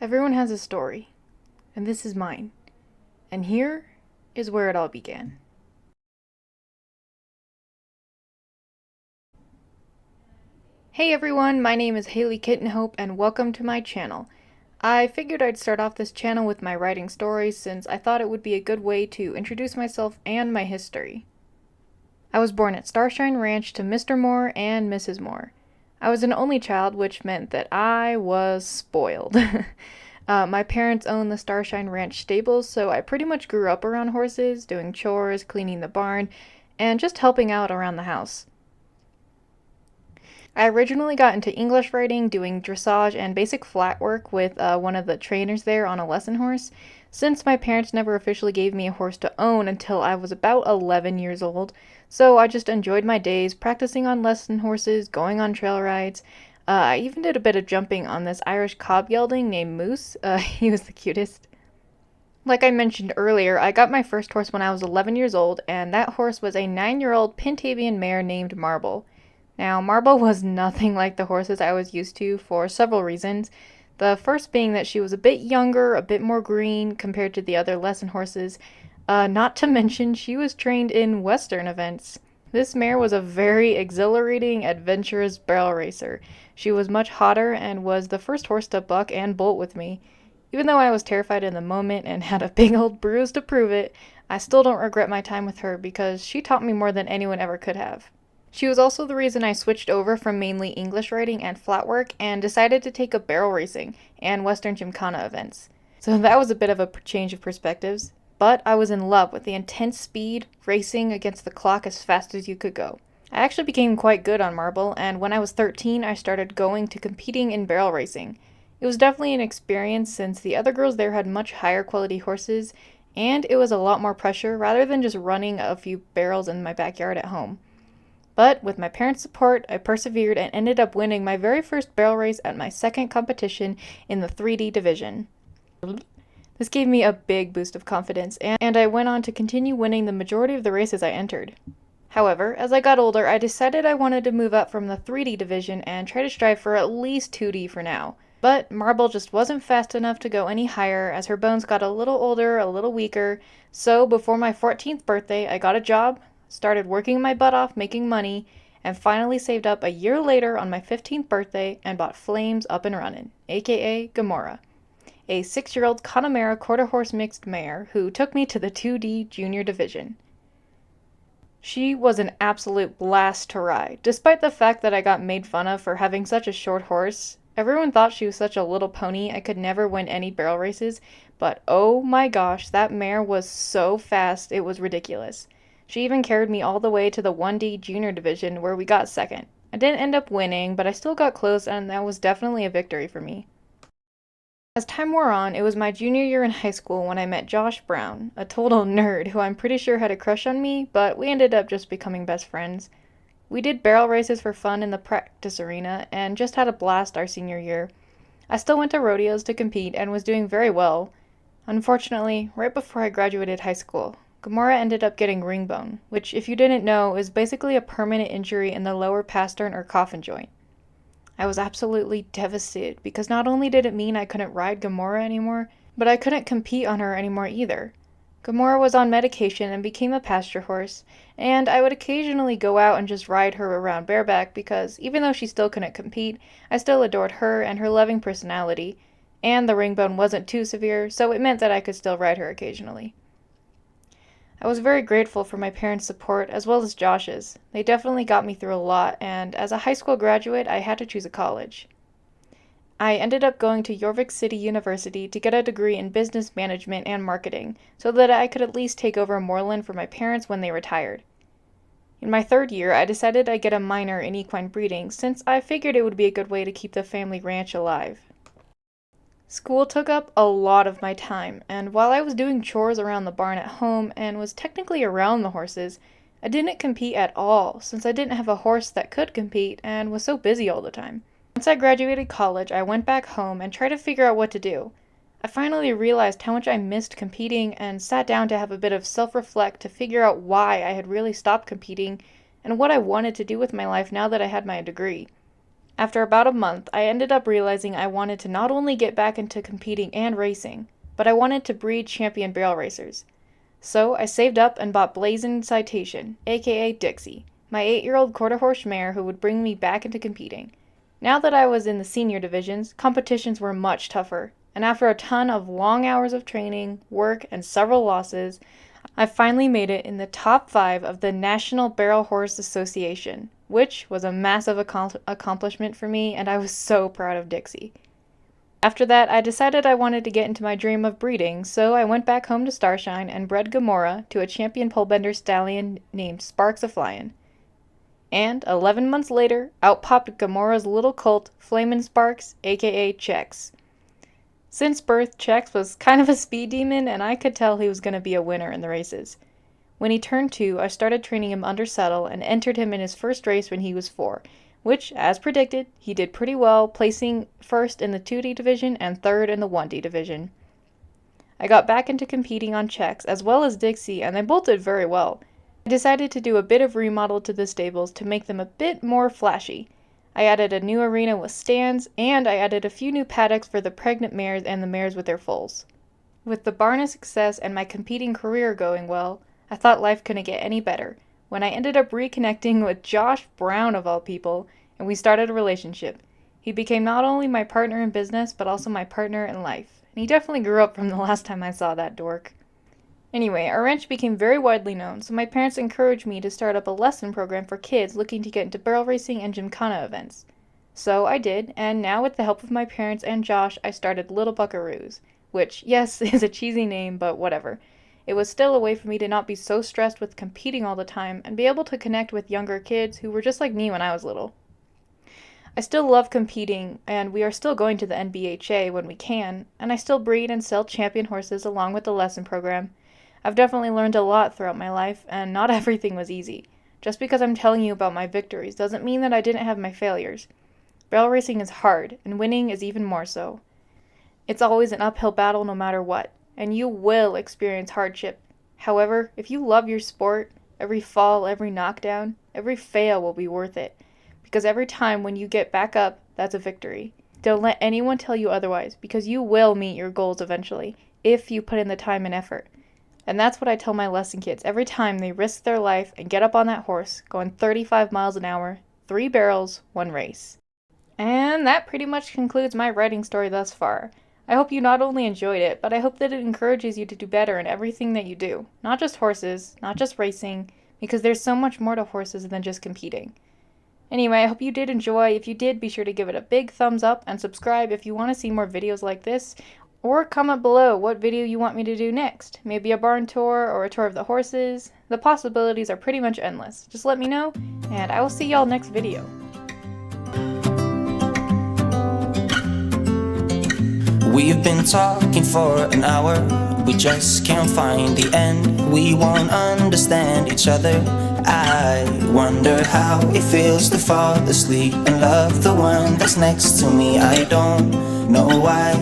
Everyone has a story, and this is mine. And here is where it all began. Hey everyone, my name is Haley KittenHope, and welcome to my channel. I figured I'd start off this channel with my writing stories since I thought it would be a good way to introduce myself and my history. I was born at Starshine Ranch to Mr. Moore and Mrs. Moore. I was an only child, which meant that I was spoiled. My parents owned the Starshine Ranch stables, so I pretty much grew up around horses, doing chores, cleaning the barn, and just helping out around the house. I originally got into English writing, doing dressage and basic flat work with one of the trainers there on a lesson horse, since my parents never officially gave me a horse to own until I was about 11 years old, so I just enjoyed my days practicing on lesson horses, going on trail rides. I even did a bit of jumping on this Irish cob gelding named Moose. He was the cutest. Like I mentioned earlier, I got my first horse when I was 11 years old, and that horse was a 9-year-old Pintavian mare named Marble. Now, Marble was nothing like the horses I was used to for several reasons. The first being that she was a bit younger, a bit more green compared to the other lesson horses. Not to mention, she was trained in Western events. This mare was a very exhilarating, adventurous barrel racer. She was much hotter and was the first horse to buck and bolt with me. Even though I was terrified in the moment and had a big old bruise to prove it, I still don't regret my time with her because she taught me more than anyone ever could have. She was also the reason I switched over from mainly English writing and flat work and decided to take up barrel racing and Western Gymkhana events. So that was a bit of a change of perspectives, but I was in love with the intense speed, racing against the clock as fast as you could go. I actually became quite good on Marble, and when I was 13 I started going to competing in barrel racing. It was definitely an experience since the other girls there had much higher quality horses, and it was a lot more pressure rather than just running a few barrels in my backyard at home. But with my parents' support, I persevered and ended up winning my very first barrel race at my second competition in the 3D division. This gave me a big boost of confidence, and I went on to continue winning the majority of the races I entered. However, as I got older, I decided I wanted to move up from the 3D division and try to strive for at least 2D for now. But Marble just wasn't fast enough to go any higher as her bones got a little older, a little weaker, so before my 14th birthday, I got a job, started working my butt off making money, and finally saved up a year later on my 15th birthday and bought Flames Up and Runnin', aka Gamora, a 6-year-old Connemara quarter horse mixed mare who took me to the 2D junior division. She was an absolute blast to ride, despite the fact that I got made fun of for having such a short horse. Everyone thought she was such a little pony I could never win any barrel races, but oh my gosh, that mare was so fast it was ridiculous. She even carried me all the way to the 1D junior division where we got second. I didn't end up winning, but I still got close and that was definitely a victory for me. As time wore on, it was my junior year in high school when I met Josh Brown, a total nerd who I'm pretty sure had a crush on me, but we ended up just becoming best friends. We did barrel races for fun in the practice arena and just had a blast our senior year. I still went to rodeos to compete and was doing very well. Unfortunately, right before I graduated high school, Gamora ended up getting ring bone, which, if you didn't know, is basically a permanent injury in the lower pastern or coffin joint. I was absolutely devastated because not only did it mean I couldn't ride Gamora anymore, but I couldn't compete on her anymore either. Gamora was on medication and became a pasture horse, and I would occasionally go out and just ride her around bareback because even though she still couldn't compete, I still adored her and her loving personality, and the ring bone wasn't too severe, so it meant that I could still ride her occasionally. I was very grateful for my parents' support as well as Josh's. They definitely got me through a lot, and as a high school graduate, I had to choose a college. I ended up going to Yorvik City University to get a degree in business management and marketing, so that I could at least take over Moreland for my parents when they retired. In my third year, I decided I'd get a minor in equine breeding, since I figured it would be a good way to keep the family ranch alive. School took up a lot of my time, and while I was doing chores around the barn at home and was technically around the horses, I didn't compete at all since I didn't have a horse that could compete and was so busy all the time. Once I graduated college, I went back home and tried to figure out what to do. I finally realized how much I missed competing and sat down to have a bit of self-reflect to figure out why I had really stopped competing and what I wanted to do with my life now that I had my degree. After about a month, I ended up realizing I wanted to not only get back into competing and racing, but I wanted to breed champion barrel racers. So I saved up and bought Blazing Citation, aka Dixie, my 8-year-old quarter-horse mare who would bring me back into competing. Now that I was in the senior divisions, competitions were much tougher, and after a ton of long hours of training, work, and several losses, I finally made it in the top 5 of the National Barrel Horse Association, which was a massive accomplishment for me, and I was so proud of Dixie. After that, I decided I wanted to get into my dream of breeding, so I went back home to Starshine and bred Gamora to a champion polebender stallion named Sparks A-Flyin'. And 11 months later, out popped Gamora's little colt, Flamin' Sparks, aka Chex. Since birth, Chex was kind of a speed demon, and I could tell he was going to be a winner in the races. When he turned 2, I started training him under saddle and entered him in his first race when he was 4, which, as predicted, he did pretty well, placing first in the 2D division and third in the 1D division. I got back into competing on Chex as well as Dixie, and they both did very well. I decided to do a bit of remodel to the stables to make them a bit more flashy. I added a new arena with stands, and I added a few new paddocks for the pregnant mares and the mares with their foals. With the barn a success and my competing career going well, I thought life couldn't get any better, when I ended up reconnecting with Josh Brown of all people, and we started a relationship. He became not only my partner in business, but also my partner in life, and he definitely grew up from the last time I saw that dork. Anyway, our ranch became very widely known, so my parents encouraged me to start up a lesson program for kids looking to get into barrel racing and gymkhana events. So I did, and now with the help of my parents and Josh, I started Little Buckaroos, which, yes, is a cheesy name, but whatever. It was still a way for me to not be so stressed with competing all the time and be able to connect with younger kids who were just like me when I was little. I still love competing, and we are still going to the NBHA when we can, and I still breed and sell champion horses along with the lesson program. I've definitely learned a lot throughout my life, and not everything was easy. Just because I'm telling you about my victories doesn't mean that I didn't have my failures. Barrel racing is hard, and winning is even more so. It's always an uphill battle no matter what, and you will experience hardship. However, if you love your sport, every fall, every knockdown, every fail will be worth it, because every time when you get back up, that's a victory. Don't let anyone tell you otherwise, because you will meet your goals eventually, if you put in the time and effort. And that's what I tell my lesson kids every time they risk their life and get up on that horse, going 35 miles an hour, 3 barrels, 1 race. And that pretty much concludes my writing story thus far. I hope you not only enjoyed it, but I hope that it encourages you to do better in everything that you do. Not just horses, not just racing, because there's so much more to horses than just competing. Anyway, I hope you did enjoy. If you did, be sure to give it a big thumbs up and subscribe if you want to see more videos like this. Or comment below what video you want me to do next. Maybe a barn tour or a tour of the horses. The possibilities are pretty much endless. Just let me know, and I will see y'all next video. We've been talking for an hour, we just can't find the end. We won't understand each other. I wonder how it feels to fall asleep and love the one that's next to me. I don't know why